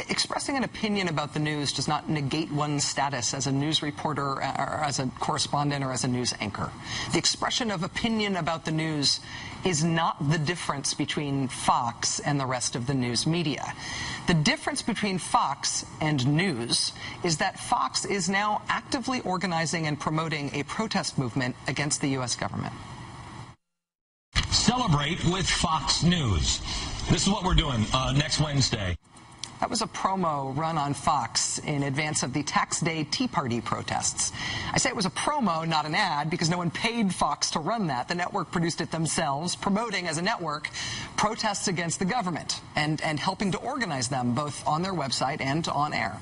Expressing an opinion about the news does not negate one's status as a news reporter or as a correspondent or as a news anchor. The expression of opinion about the news is not the difference between Fox and the rest of the news media. The difference between Fox and news is that Fox is now actively organizing and promoting a protest movement against the U.S. government. Celebrate with Fox News. This is what we're doing next Wednesday. That was a promo run on Fox in advance of the Tax Day Tea Party protests. I say it was a promo, not an ad, because no one paid Fox to run that. The network produced it themselves, promoting as a network protests against the government and helping to organize them both on their website and on air.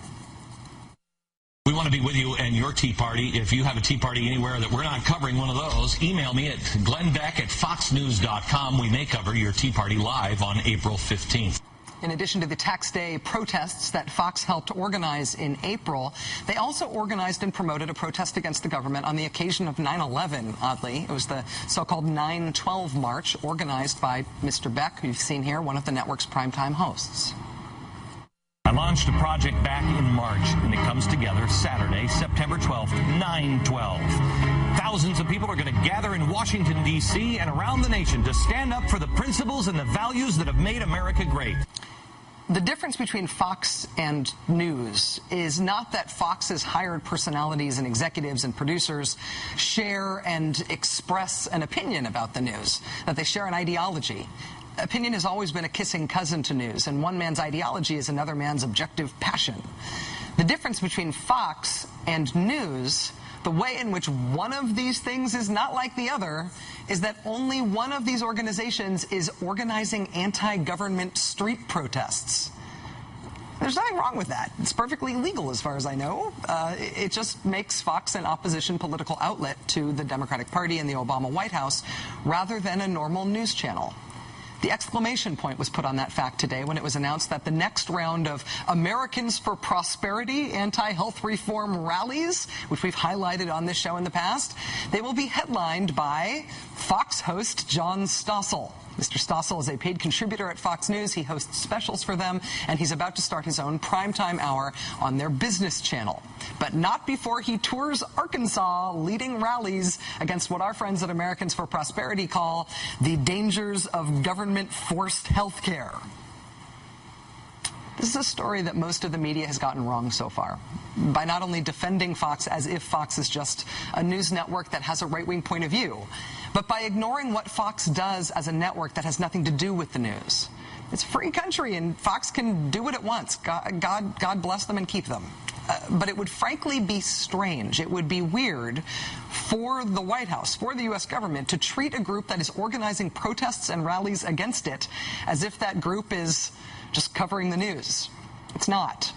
We want to be with you and your Tea Party. If you have a Tea Party anywhere that we're not covering one of those, email me at glennbeck@foxnews.com. We may cover your Tea Party live on April 15th. In addition to the Tax Day protests that Fox helped organize in April, they also organized and promoted a protest against the government on the occasion of 9/11, oddly. It was the so-called 9/12 March, organized by Mr. Beck, who you've seen here, one of the network's primetime hosts. I launched a project back in March, and it comes together Saturday, September 12th, 9/12. Thousands of people are going to gather in Washington, D.C. and around the nation to stand up for the principles and the values that have made America great. The difference between Fox and news is not that Fox's hired personalities and executives and producers share and express an opinion about the news, that they share an ideology. Opinion has always been a kissing cousin to news, and one man's ideology is another man's objective passion. The difference between Fox and news, the way in which one of these things is not like the other, is that only one of these organizations is organizing anti-government street protests. There's nothing wrong with that. It's perfectly legal as far as I know. It just makes Fox an opposition political outlet to the Democratic Party and the Obama White House rather than a normal news channel. The exclamation point was put on that fact today when it was announced that the next round of Americans for Prosperity anti-health reform rallies, which we've highlighted on this show in the past, they will be headlined by Fox host John Stossel. Mr. Stossel is a paid contributor at Fox News. He hosts specials for them, and he's about to start his own primetime hour on their business channel. But not before he tours Arkansas, leading rallies against what our friends at Americans for Prosperity call the dangers of government-forced health care. This is a story that most of the media has gotten wrong so far, by not only defending Fox as if Fox is just a news network that has a right-wing point of view, but by ignoring what Fox does as a network that has nothing to do with the news. It's a free country, and Fox can do what it wants. God bless them and keep them. But it would frankly be strange. It would be weird for the White House, for the U.S. government, to treat a group that is organizing protests and rallies against it as if that group is just covering the news. It's not.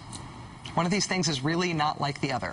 One of these things is really not like the other.